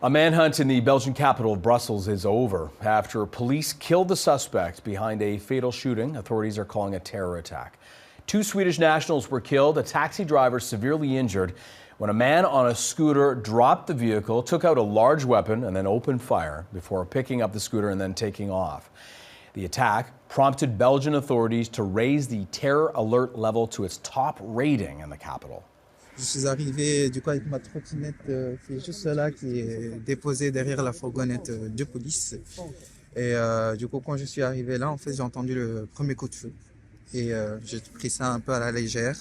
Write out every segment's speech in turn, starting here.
A manhunt in the Belgian capital of Brussels is over after police killed the suspect behind a fatal shooting authorities are calling a terror attack. 2 Swedish nationals were killed, a taxi driver severely injured when a man on a scooter dropped the vehicle, took out a large weapon and then opened fire before picking up the scooter and then taking off. The attack prompted Belgian authorities to raise the terror alert level to its top rating in the capital. Je suis arrivé du coup avec ma trottinette qui est juste là, qui est déposée derrière la fourgonnette de police. Et du coup, quand je suis arrivé là, en fait, j'ai entendu le premier coup de feu. Et j'ai pris ça un peu à la légère.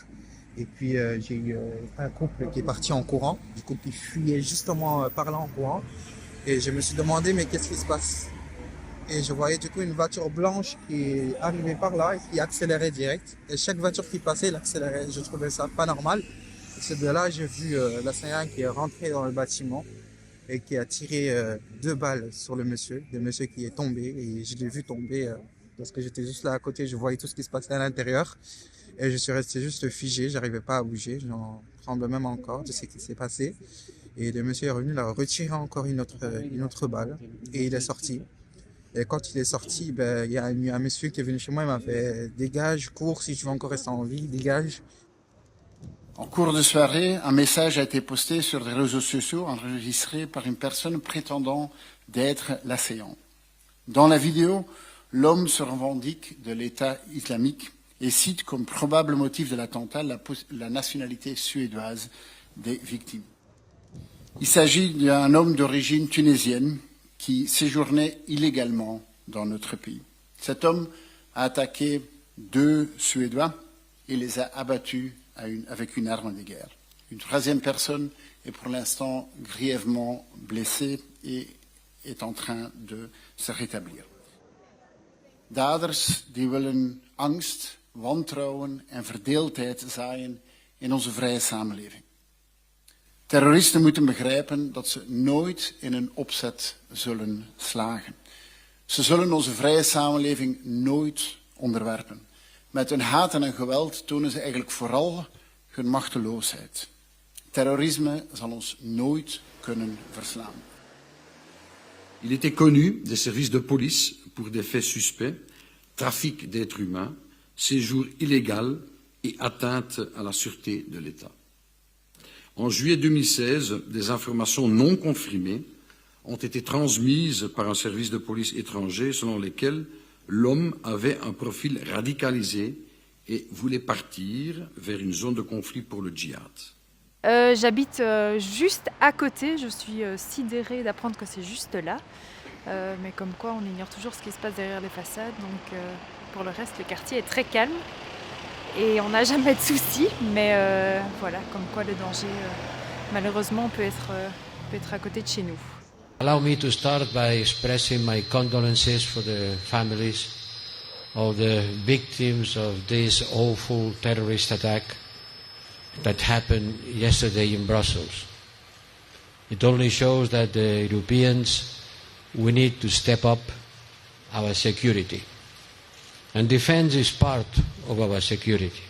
Et puis j'ai eu un couple qui est parti en courant. Du coup, qui fuyait justement par là en courant. Et je me suis demandé, mais qu'est-ce qui se passe? Et je voyais du coup une voiture blanche qui arrivait par là et qui accélérait direct. Et chaque voiture qui passait, elle accélérait. Je trouvais ça pas normal. C'est de là j'ai vu l'assaillant qui est rentré dans le bâtiment et qui a tiré 2 balles sur le monsieur qui est tombé. Et je l'ai vu tomber parce que j'étais juste là à côté, je voyais tout ce qui se passait à l'intérieur. Et je suis resté juste figé, j'arrivais pas à bouger, j'en tremble même encore de ce qui s'est passé. Et le monsieur est revenu, il a retiré encore une autre balle et il est sorti. Et quand il est sorti, il y a un monsieur qui est venu chez moi, il m'a fait « Dégage, cours, si tu veux encore rester en vie, dégage ». En cours de soirée, un message a été posté sur des réseaux sociaux enregistré par une personne prétendant d'être l'assaillant. Dans la vidéo, l'homme se revendique de l'État islamique et cite comme probable motif de l'attentat la nationalité suédoise des victimes. Il s'agit d'un homme d'origine tunisienne qui séjournait illégalement dans notre pays. Cet homme a attaqué 2 Suédois et les a abattus avec une arme de guerre. Une 3e personne est pour l'instant grièvement blessée et est en train de se rétablir. Daders die willen angst, wantrouwen en verdeeldheid zaaien in onze vrije samenleving. Terroristen moeten begrijpen dat ze nooit in een opzet zullen slagen. Ze zullen onze vrije samenleving nooit onderwerpen. Met hun haat en hun geweld tonen ze eigenlijk vooral hun machteloosheid. Terrorisme zal ons nooit kunnen verslaan. Il était connu des services de police pour des faits suspects, trafic d'êtres humains, séjour illégal et atteinte à la sûreté de l'État. En juillet 2016, des informations non confirmées ont été transmises par un service de police étranger selon lesquelles l'homme avait un profil radicalisé et voulait partir vers une zone de conflit pour le djihad. J'habite juste à côté, je suis sidérée d'apprendre que c'est juste là. Mais comme quoi on ignore toujours ce qui se passe derrière les façades, donc pour le reste le quartier est très calme et on n'a jamais de soucis, mais voilà, comme quoi le danger malheureusement peut être à côté de chez nous. Allow me to start by expressing my condolences for the families of the victims of this awful terrorist attack that happened yesterday in Brussels. It only shows that the Europeans, we need to step up our security. And defense is part of our security.